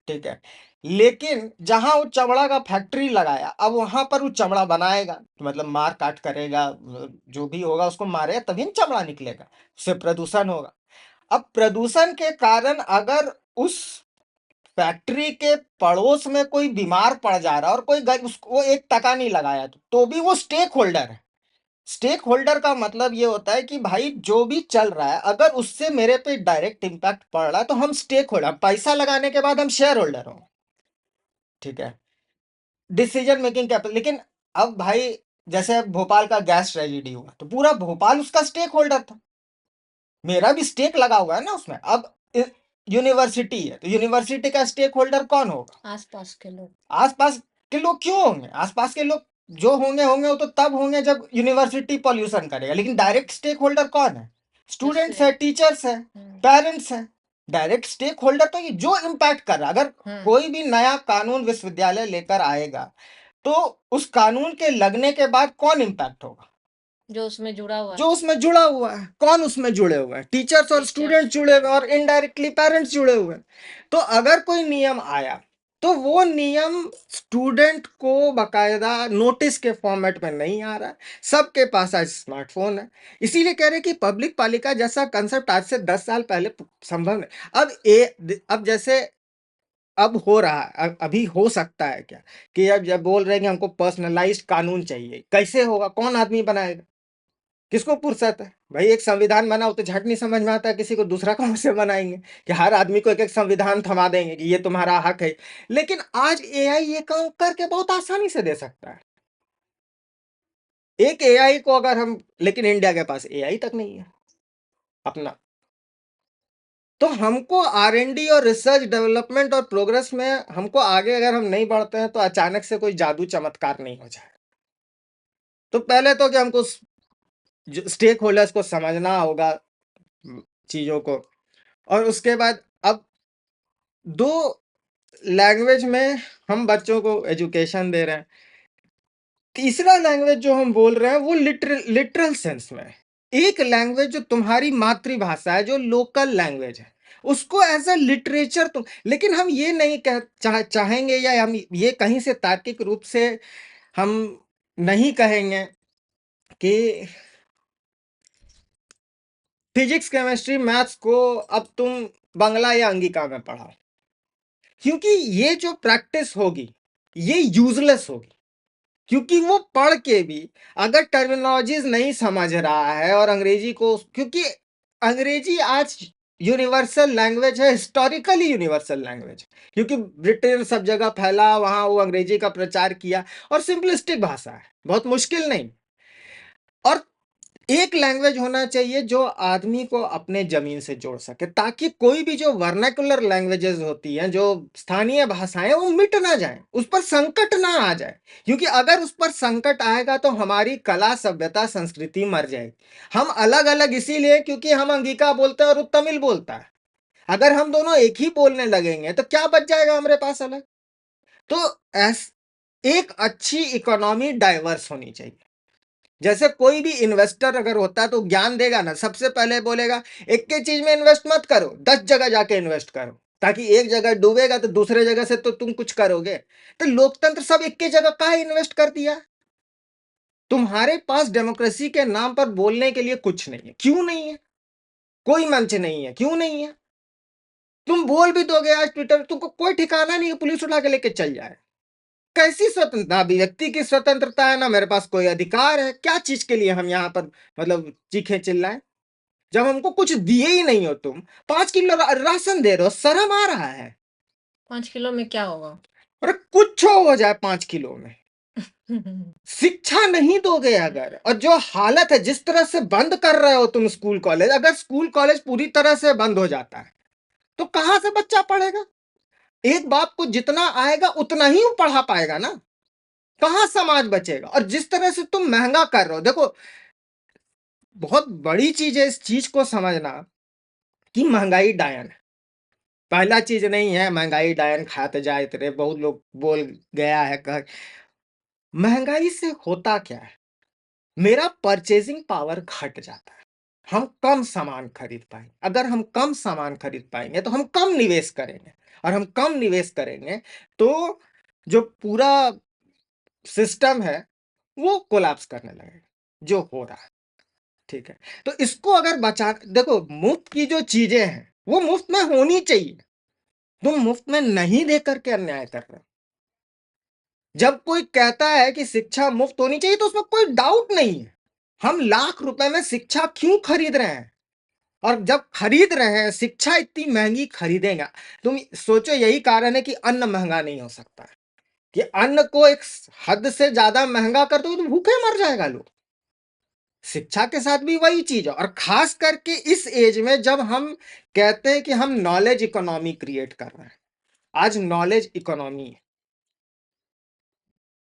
ठीक है। लेकिन जहां वो चमड़ा का फैक्ट्री लगाया, अब वहां पर वो चमड़ा बनाएगा, तो मतलब मार काट करेगा, जो भी होगा उसको मारेगा तभी न चमड़ा निकलेगा, उससे प्रदूषण होगा। अब प्रदूषण के कारण अगर उस फैक्ट्री के पड़ोस में कोई बीमार पड़ जा रहा है और कोई उसको वो 1 टका नहीं लगाया, तो भी वो स्टेक होल्डर है। स्टेक होल्डर का मतलब ये होता है कि भाई जो भी चल रहा है अगर उससे मेरे पे डायरेक्ट इंपैक्ट पड़ रहा है तो हम स्टेक होल्डर, पैसा लगाने के बाद हम शेयर होल्डर होंगे, ठीक है, डिसीजन मेकिंग कैपेसिटी। लेकिन अब भाई जैसे भोपाल का गैस ट्रेजेडी हुआ तो पूरा भोपाल उसका स्टेक होल्डर था, मेरा भी स्टेक लगा हुआ है ना उसमें। अब यूनिवर्सिटी है तो यूनिवर्सिटी का स्टेक होल्डर कौन होगा? आसपास के लोग। आसपास के लोग क्यों होंगे? आसपास के लोग जो होंगे होंगे वो तो तब होंगे जब यूनिवर्सिटी पॉल्यूशन करेगा, लेकिन डायरेक्ट स्टेक होल्डर कौन है? स्टूडेंट्स है, टीचर्स है, पेरेंट्स है। डायरेक्ट स्टेक होल्डर तो ये जो इम्पैक्ट कर रहा है। अगर कोई भी नया कानून विश्वविद्यालय लेकर आएगा तो उस कानून के लगने के बाद कौन इम्पैक्ट होगा? जो उसमें जुड़ा हुआ जो उसमें जुड़ा हुआ है। कौन उसमें जुड़े हुए हैं? टीचर्स और स्टूडेंट जुड़े हुए हैं और इनडायरेक्टली पेरेंट्स जुड़े हुए हैं। तो अगर कोई नियम आया तो वो नियम स्टूडेंट को बकायदा नोटिस के फॉर्मेट में नहीं आ रहा है, सबके पास आज स्मार्टफोन है। इसीलिए कह रहे कि पब्लिक पालिका जैसा कंसेप्ट आज से 10 साल पहले संभव नहीं। अब जैसे अब हो रहा है, अभी हो सकता है क्या कि अब जब बोल रहे हैं कि हमको पर्सनलाइज्ड कानून चाहिए, कैसे होगा? कौन आदमी बनाएगा? किसको फुर्सत है भाई? एक संविधान बनाओ तो झट नहीं समझ में आता है किसी को, दूसरा कौन से बनाएंगे कि हर आदमी को एक एक संविधान थमा देंगे कि ये तुम्हारा हक है। लेकिन आज एआई ये काम करके बहुत आसानी से दे सकता है। एक एआई को अगर हम, लेकिन इंडिया के पास एआई तक नहीं है अपना। तो हमको आर&डी और रिसर्च डेवलपमेंट और प्रोग्रेस में हमको आगे अगर हम नहीं बढ़ते हैं तो अचानक से कोई जादू चमत्कार नहीं हो जाए। तो पहले तो कि हमको स्टेक होल्डर्स को समझना होगा चीजों को, और उसके बाद अब दो लैंग्वेज में हम बच्चों को एजुकेशन दे रहे हैं। तीसरा लैंग्वेज जो हम बोल रहे हैं वो लिटरल सेंस में, एक लैंग्वेज जो तुम्हारी मातृभाषा है, जो लोकल लैंग्वेज है, उसको एज अ लिटरेचर तुम। लेकिन हम ये नहीं चाहेंगे, या हम ये कहीं से तार्किक रूप से हम नहीं कहेंगे कि फिजिक्स केमिस्ट्री मैथ्स को अब तुम बांग्ला या अंगिका में पढ़ाओ, क्योंकि ये जो प्रैक्टिस होगी ये यूजलेस होगी। क्योंकि वो पढ़ के भी अगर टर्मिनोलॉजीज नहीं समझ रहा है और अंग्रेजी को, क्योंकि अंग्रेजी आज यूनिवर्सल लैंग्वेज है, हिस्टोरिकली यूनिवर्सल लैंग्वेज, क्योंकि ब्रिटेन सब जगह फैला, वहां वो अंग्रेजी का प्रचार किया, और सिंपलिस्टिक भाषा है, बहुत मुश्किल नहीं। और एक लैंग्वेज होना चाहिए जो आदमी को अपने जमीन से जोड़ सके, ताकि कोई भी जो वर्नाकुलर लैंग्वेजेस होती हैं, जो स्थानीय भाषाएं, वो मिट ना जाए, उस पर संकट ना आ जाए। क्योंकि अगर उस पर संकट आएगा तो हमारी कला, सभ्यता, संस्कृति मर जाएगी। हम अलग अलग इसीलिए क्योंकि हम अंगिका बोलते हैं और वो तमिल बोलता है। अगर हम दोनों एक ही बोलने लगेंगे तो क्या बच जाएगा हमारे पास अलग? तो एक अच्छी इकोनॉमी डाइवर्स होनी चाहिए। जैसे कोई भी इन्वेस्टर अगर होता है तो ज्ञान देगा ना, सबसे पहले बोलेगा एक ही चीज में इन्वेस्ट मत करो, 10 जगह जाके इन्वेस्ट करो, ताकि एक जगह डूबेगा तो दूसरे जगह से तो तुम कुछ करोगे। तो लोकतंत्र सब एक ही जगह का इन्वेस्ट कर दिया। तुम्हारे पास डेमोक्रेसी के नाम पर बोलने के लिए कुछ नहीं है। क्यों नहीं है? कोई मंच नहीं है। क्यों नहीं है? तुम बोल भी दोगे आज ट्विटर, तुमको कोई ठिकाना नहीं है, पुलिस उठा के लेके चल जाए। कैसी स्वतंत्रता? व्यक्ति की स्वतंत्रता है ना, मेरे पास कोई अधिकार है? क्या चीज के लिए हम यहाँ पर मतलब चीखे चिल्लाएं, जब हमको कुछ दिए ही नहीं हो? तुम 5 किलो राशन दे रहे हो, शर्म आ रहा है? 5 किलो में क्या होगा? अरे कुछ हो जाए 5 किलो में, शिक्षा नहीं दोगे अगर, और जो हालत है जिस तरह से बंद कर रहे हो तुम स्कूल कॉलेज, अगर स्कूल कॉलेज पूरी तरह से बंद हो जाता है तो कहां से बच्चा पढ़ेगा? एक बाप को जितना आएगा उतना ही वो पढ़ा पाएगा ना। कहां समाज बचेगा? और जिस तरह से तुम महंगा कर रहे हो, देखो बहुत बड़ी चीज है इस चीज को समझना कि महंगाई डायन है। पहला चीज नहीं है महंगाई डायन खाते जाए तेरे, बहुत लोग बोल गया है कह। महंगाई से होता क्या है? मेरा परचेजिंग पावर घट जाता है। हम कम सामान खरीद पाएंगे। अगर हम कम सामान खरीद पाएंगे तो हम कम निवेश करेंगे, और हम कम निवेश करेंगे तो जो पूरा सिस्टम है वो कोलैप्स करने लगेगा, जो हो रहा है। ठीक है, तो इसको अगर बचा, देखो मुफ्त की जो चीजें हैं वो मुफ्त में होनी चाहिए। तुम मुफ्त में नहीं दे करके अन्याय कर रहे हो। जब कोई कहता है कि शिक्षा मुफ्त होनी चाहिए तो उसमें कोई डाउट नहीं है। हम लाख रुपए में शिक्षा क्यों खरीद रहे हैं? और जब खरीद रहे हैं, शिक्षा इतनी महंगी खरीदेंगे, तुम सोचो यही कारण है कि अन्न महंगा नहीं हो सकता है, कि अन्न को एक हद से ज्यादा महंगा कर दो तो भूखे मर जाएगा लोग। शिक्षा के साथ भी वही चीज है, और खास करके इस एज में जब हम कहते हैं कि हम नॉलेज इकोनॉमी क्रिएट कर रहे हैं। आज नॉलेज इकोनॉमी है,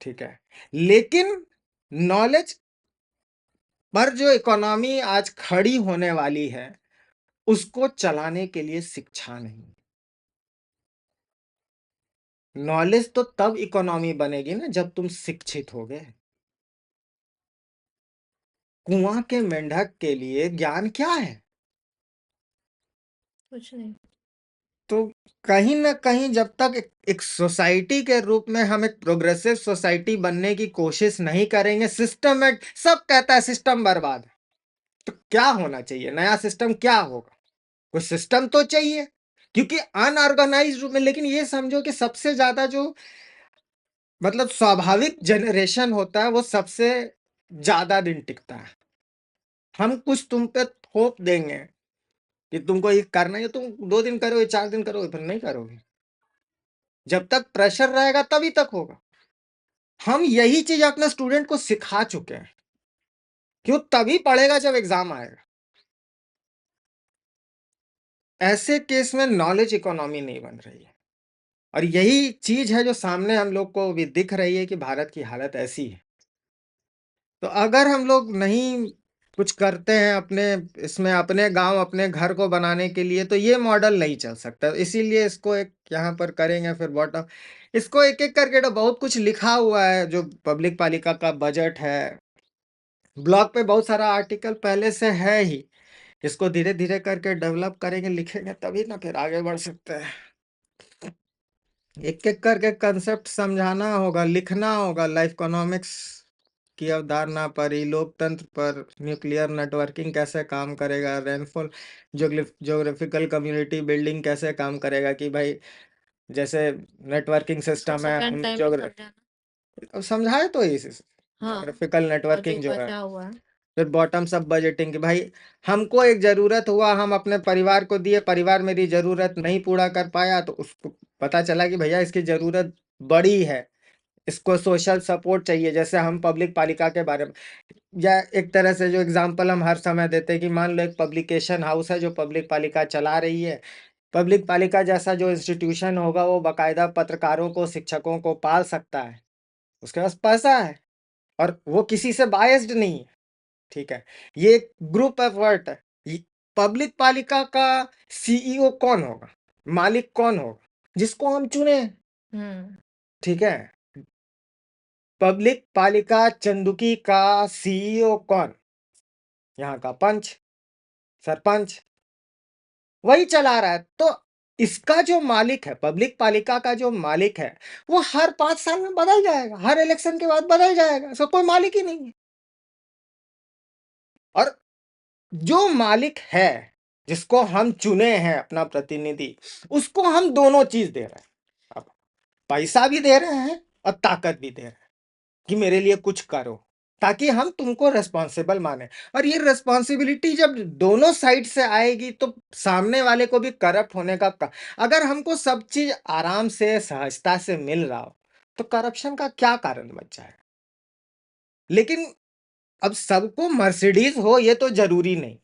ठीक है, लेकिन नॉलेज पर जो इकोनॉमी आज खड़ी होने वाली है उसको चलाने के लिए शिक्षा नहीं। नॉलेज तो तब इकोनॉमी बनेगी ना जब तुम शिक्षित होगे। कुआं के मेंढक के लिए ज्ञान क्या है? कुछ नहीं। तो कहीं ना कहीं जब तक एक सोसाइटी के रूप में हम एक प्रोग्रेसिव सोसाइटी बनने की कोशिश नहीं करेंगे, सिस्टम में सब कहता है सिस्टम बर्बाद है, तो क्या होना चाहिए? नया सिस्टम क्या होगा? कोई सिस्टम तो चाहिए, क्योंकि अनऑर्गेनाइज रूप में। लेकिन ये समझो कि सबसे ज्यादा जो मतलब स्वाभाविक जनरेशन होता है वो सबसे ज्यादा दिन टिकता है। हम कुछ तुम पे थोप देंगे कि तुमको ये करना है, तुम 2 दिन करोगे, 4 दिन करोगे, फिर नहीं करोगे। जब तक प्रेशर रहेगा तभी तक होगा। हम यही चीज अपने स्टूडेंट को सिखा चुके हैं कि वो तभी पढ़ेगा जब एग्जाम आएगा। ऐसे केस में नॉलेज इकोनॉमी नहीं बन रही है, और यही चीज है जो सामने हम लोग को भी दिख रही है कि भारत की हालत ऐसी है। तो अगर हम लोग नहीं कुछ करते हैं अपने इसमें, अपने गांव अपने घर को बनाने के लिए, तो ये मॉडल नहीं चल सकता। इसीलिए इसको एक यहाँ पर करेंगे, फिर बॉटम इसको एक एक करके। तो बहुत कुछ लिखा हुआ है, जो पब्लिक पालिका का बजट है, ब्लॉग पे बहुत सारा आर्टिकल पहले से है ही। इसको धीरे धीरे करके डेवलप करेंगे, लिखेंगे, तभी ना फिर आगे बढ़ सकते हैं। एक एक करके कंसेप्ट समझाना होगा, लिखना होगा। लाइफ इकोनॉमिक्स की अवधारणा पर ही, लोकतंत्र पर, न्यूक्लियर नेटवर्किंग कैसे काम करेगा, रेनफॉल, ज्योग्राफिकल कम्युनिटी बिल्डिंग कैसे काम करेगा, कि भाई जैसे नेटवर्किंग इसको सिस्टम है सेकंड उन टाइम में ज्योग्राफ समझाना। समझाए तो इस हाँ, ज्योग्राफिकल और जो नेटवर्किंग जो है। बचा हुआ है। फिर बॉटम अप बजटिंग, कि भाई हमको एक जरूरत हुआ, हम अपने परिवार को दिए, परिवार मेरी जरूरत नहीं पूरा कर पाया, तो उसको पता चला कि भैया इसकी जरूरत बड़ी है, इसको सोशल सपोर्ट चाहिए। जैसे हम पब्लिक पालिका के बारे में, या एक तरह से जो एग्जांपल हम हर समय देते हैं कि मान लो एक पब्लिकेशन हाउस है जो पब्लिक पालिका चला रही है। पब्लिक पालिका जैसा जो इंस्टीट्यूशन होगा वो बाकायदा पत्रकारों को, शिक्षकों को पाल सकता है। उसके पास पैसा है और वो किसी से बायस्ड नहीं है। ठीक है, ये एक ग्रुप एफर्ट है। पब्लिक पालिका का सीईओ कौन होगा, मालिक कौन होगा, जिसको हम चुने। हम्म। ठीक है, पब्लिक पालिका चंदुकी का सीईओ कौन? यहाँ का पंच, सरपंच, वही चला रहा है। तो इसका जो मालिक है, पब्लिक पालिका का जो मालिक है, वो हर 5 साल में बदल जाएगा, हर इलेक्शन के बाद बदल जाएगा, इसका कोई मालिक ही नहीं है। और जो मालिक है, जिसको हम चुने हैं अपना प्रतिनिधि, उसको हम दोनों चीज दे रहे हैं। अब पैसा भी दे रहे हैं और ताकत भी दे रहे हैं कि मेरे लिए कुछ करो, ताकि हम तुमको रेस्पॉन्सिबल माने। और ये रेस्पॉन्सिबिलिटी जब दोनों साइड से आएगी तो सामने वाले को भी करप्ट होने का। अगर हमको सब चीज आराम से, सहजता से मिल रहा हो तो करप्शन का क्या कारण बच जाएगा? लेकिन अब सबको मर्सिडीज हो ये तो जरूरी नहीं,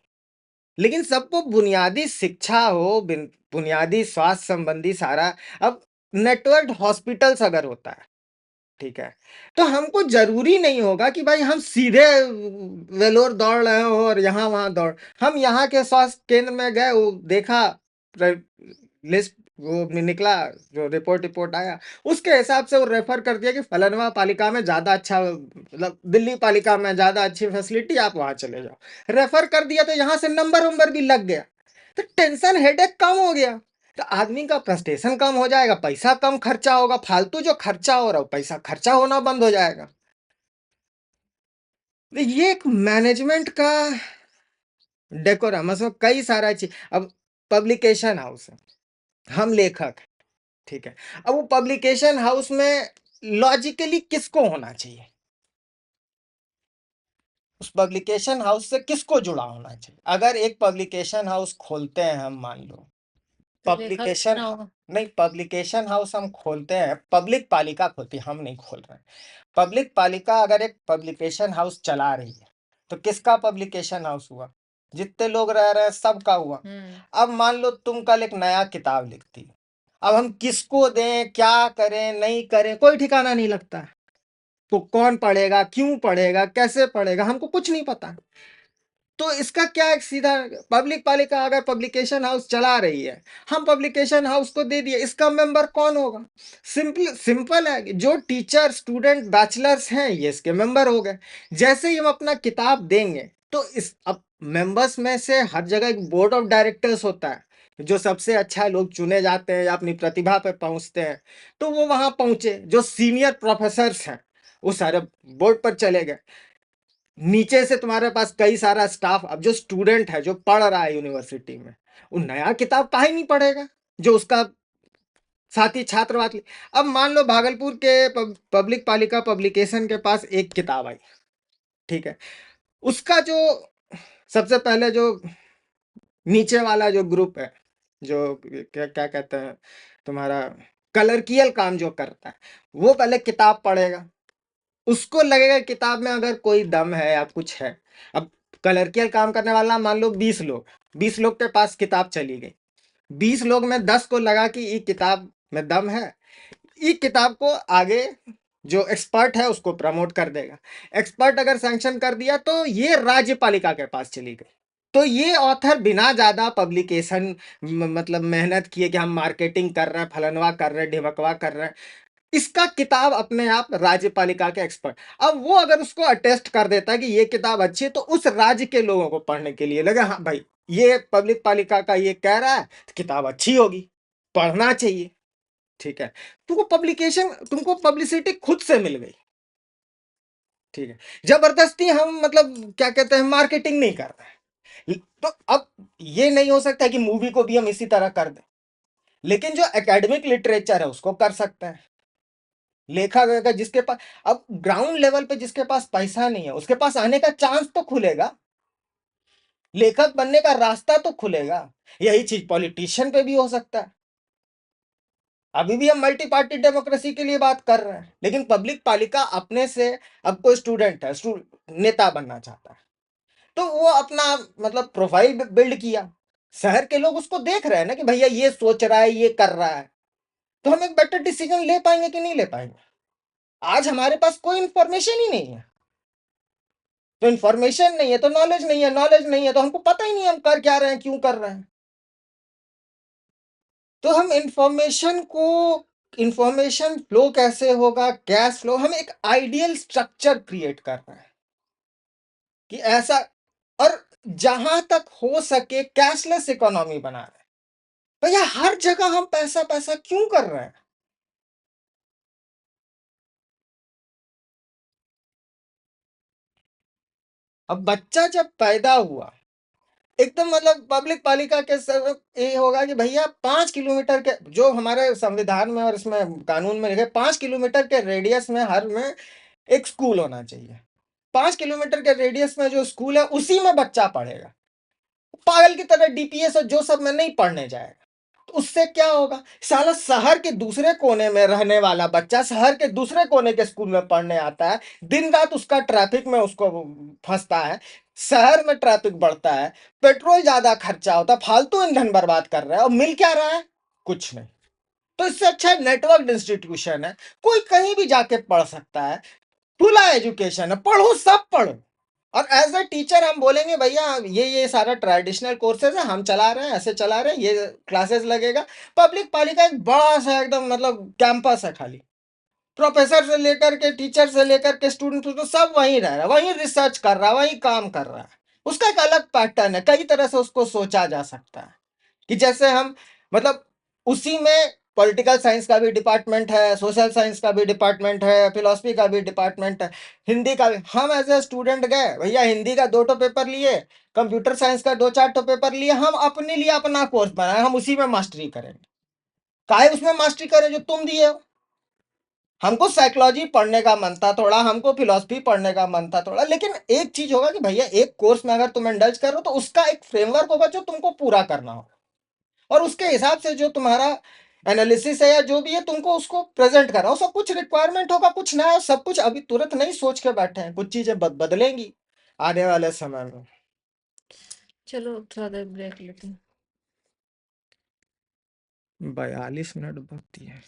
लेकिन सबको बुनियादी शिक्षा हो, बुनियादी स्वास्थ्य संबंधी सारा। अब नेटवर्क हॉस्पिटल्स अगर होता है, ठीक है, तो हमको जरूरी नहीं होगा कि भाई हम सीधे वेलोर दौड़ रहे हो और यहाँ वहां दौड़। हम यहाँ के स्वास्थ्य केंद्र में गए, वो देखा, लिस्ट वो निकला, जो रिपोर्ट आया, उसके हिसाब से वो रेफर कर दिया कि फलनवा पालिका में ज्यादा अच्छा, मतलब दिल्ली पालिका में ज्यादा अच्छी फैसिलिटी, आप वहां चले जाओ। रेफर कर दिया तो यहाँ से नंबर वंबर भी लग गया, तो टेंशन, हेडेक कम हो गया। तो आदमी का फ्रस्ट्रेशन कम हो जाएगा, पैसा कम खर्चा होगा, फालतू जो खर्चा हो रहा हो पैसा खर्चा होना बंद हो जाएगा। तो ये एक मैनेजमेंट का डेकोरम, उसमें कई सारा चीज। अब पब्लिकेशन हाउस है, हम लेखक हैं, ठीक है। अब वो पब्लिकेशन हाउस में लॉजिकली किसको होना चाहिए, उस पब्लिकेशन हाउस से किसको जुड़ा होना चाहिए? अगर एक पब्लिकेशन हाउस खोलते हैं हम, मान लो तो लेखक पब्लिकेशन, ना होगा। नहीं, पब्लिकेशन हाउस हम खोलते हैं, पब्लिक पालिका खोलती है, हम नहीं खोल रहे हैं। पब्लिक पालिका अगर एक पब्लिकेशन हाउस चला रही है तो किसका पब्लिकेशन हाउस हुआ? जितने लोग रह रहे हैं सबका हुआ। हम्म। अब मान लो तुम कल एक नया किताब लिखती, अब हम किसको दें, क्या करें, नहीं करें, कोई ठिकाना नहीं लगता है। तो कौन पढ़ेगा, क्यों पढ़ेगा, कैसे पढ़ेगा, हमको कुछ नहीं पता। तो इसका क्या, एक सीधा, पब्लिक पालिका अगर पब्लिकेशन हाउस चला रही है, हम पब्लिकेशन हाउस को दे दिए, इसका मेंबर कौन होगा? सिंपल है कि जो टीचर, स्टूडेंट, बैचलर्स हैं ये इसके मेंबर हो गए। जैसे ही हम अपना किताब देंगे तो इस, अब मेंबर्स में से हर जगह एक बोर्ड ऑफ डायरेक्टर्स होता है, जो सबसे अच्छा लोग चुने जाते हैं या अपनी प्रतिभा पे पहुंचते हैं। तो वो वहां पहुंचे, जो सीनियर प्रोफेसर्स हैं वो सारे बोर्ड पर चले गए। नीचे से तुम्हारे पास कई सारा स्टाफ। अब जो स्टूडेंट है जो पढ़ रहा है यूनिवर्सिटी में, वो नया किताब काहे नहीं पढ़ेगा जो उसका साथी छात्र बात। अब मान लो भागलपुर के पब्लिक पालिका पब्लिकेशन के पास एक किताब आई, ठीक है, उसका जो सबसे पहले जो नीचे वाला जो ग्रुप है, जो क्या क्या कहते हैं, तुम्हारा कलरकियल काम जो करता है, वो पहले किताब पढ़ेगा। उसको लगेगा किताब में अगर कोई दम है या कुछ है। अब कलरकियल काम करने वाला मान लो 20 लोग, 20 लोग के पास किताब चली गई, 20 लोग में 10 को लगा कि ये किताब में दम है, ये किताब को आगे जो एक्सपर्ट है उसको प्रमोट कर देगा। एक्सपर्ट अगर सैंक्शन कर दिया तो ये राज्यपालिका के पास चली गई। तो ये ऑथर बिना ज्यादा पब्लिकेशन, मतलब मेहनत किए कि हम मार्केटिंग कर रहे हैं, फलनवा कर रहे हैं, ढिमकवा कर रहे हैं, इसका किताब अपने आप राज्यपालिका के एक्सपर्ट, अब वो अगर उसको अटेस्ट कर देता है कि ये किताब अच्छी है, तो उस राज्य के लोगों को पढ़ने के लिए लगे, हाँ भाई ये पब्लिक पालिका का ये कह रहा है तो किताब अच्छी होगी, पढ़ना चाहिए। ठीक है, तुमको पब्लिकेशन, तुमको पब्लिसिटी खुद से मिल गई। ठीक है, जबरदस्ती हम, मतलब क्या कहते हैं, मार्केटिंग नहीं कर रहे हैं। तो अब ये नहीं हो सकता कि मूवी को भी हम इसी तरह कर दें, लेकिन जो एकेडमिक लिटरेचर है उसको कर सकते हैं। लेखा गया जिसके पास, अब ग्राउंड लेवल पे जिसके पास पैसा नहीं है उसके पास आने का चांस तो खुलेगा, लेखक बनने का रास्ता तो खुलेगा। यही चीज पॉलिटिशियन पे भी हो सकता है। अभी भी हम मल्टी पार्टी डेमोक्रेसी के लिए बात कर रहे हैं, लेकिन पब्लिक पालिका अपने से, अब कोई स्टूडेंट है, नेता बनना चाहता है, तो वो अपना मतलब प्रोफाइल बिल्ड किया, शहर के लोग उसको देख रहे हैं ना कि भैया ये सोच रहा है, ये कर रहा है, तो हम एक बेटर डिसीजन ले पाएंगे कि नहीं ले पाएंगे। आज हमारे पास कोई इंफॉर्मेशन ही नहीं है, तो इंफॉर्मेशन नहीं है तो नॉलेज नहीं है, नॉलेज नहीं है तो हमको पता ही नहीं हम कर क्या रहे हैं, क्यों कर रहे हैं। तो हम इंफॉर्मेशन फ्लो कैसे होगा, कैश फ्लो, हम एक आइडियल स्ट्रक्चर क्रिएट कर रहे हैं कि ऐसा, और जहां तक हो सके कैशलेस इकोनॉमी बना रहे हैं। भैया हर जगह हम पैसा पैसा क्यों कर रहे हैं। अब बच्चा जब पैदा हुआ, एकदम मतलब पब्लिक पालिका के सब ये होगा कि भैया 5 किलोमीटर के, जो हमारे संविधान में और इसमें कानून में लिखे, 5 किलोमीटर के रेडियस में हर में एक स्कूल होना चाहिए। 5 किलोमीटर के रेडियस में जो स्कूल है उसी में बच्चा पढ़ेगा, पागल की तरह डीपीएस और जो सब में नहीं पढ़ने जाएगा। तो उससे क्या होगा, साला शहर के दूसरे कोने में रहने वाला बच्चा शहर के दूसरे कोने के स्कूल में पढ़ने आता है, दिन रात उसका ट्रैफिक में उसको फंसता है, शहर में ट्रैफिक बढ़ता है, पेट्रोल ज्यादा खर्चा होता है, फालतू ईंधन बर्बाद कर रहा है, और मिल क्या रहा है, कुछ नहीं। तो इससे अच्छा नेटवर्क इंस्टीट्यूशन है, कोई कहीं भी जाके पढ़ सकता है, खुला एजुकेशन है, पढ़ो सब पढ़ो। और एज अ टीचर हम बोलेंगे भैया ये सारा ट्रेडिशनल कोर्सेज है, हम चला रहे हैं, ऐसे चला रहे हैं, ये क्लासेस लगेगा। पब्लिक पालिका एक बड़ा सा एकदम मतलब कैंपस है, खाली प्रोफेसर से लेकर के, टीचर से लेकर के, स्टूडेंट तो सब वहीं रह रहा है, वहीं रिसर्च कर रहा है, वहीं काम कर रहा है। उसका एक अलग पैटर्न है, कई तरह से उसको सोचा जा सकता है कि जैसे हम मतलब उसी में पॉलिटिकल साइंस का भी डिपार्टमेंट है, सोशल साइंस का भी डिपार्टमेंट है, फिलोसफी का भी डिपार्टमेंट है, हिंदी का भी। हम एज ए स्टूडेंट गए भैया, हिंदी का 2 पेपर लिए, कंप्यूटर साइंस का 2-4 पेपर लिए, हम अपने लिए अपना कोर्स बनाए, हम उसी में मास्टरी करेंगे। काहे उसमें मास्टरी करें जो तुम दिए हो। हमको साइकोलॉजी पढ़ने का मन था थोड़ा, हमको फिलोसफी पढ़ने का मन था थोड़ा, लेकिन एक चीज होगा कि भैया एक कोर्स में अगर तुम इंडल्ज करो तो उसका एक फ्रेमवर्क होगा जो तुमको पूरा करना हो, और उसके हिसाब से जो तुम्हारा एनालिसिस है या जो भी है तुमको उसको प्रेजेंट करना हो। सब कुछ रिक्वायरमेंट होगा, कुछ नया, सब कुछ अभी तुरंत नहीं सोच के बैठे हैं, कुछ चीजें बदलेंगी आने वाले समय में। चलो थोड़ा देर ब्रेक लेते हैं। 42 मिनट बाकी है।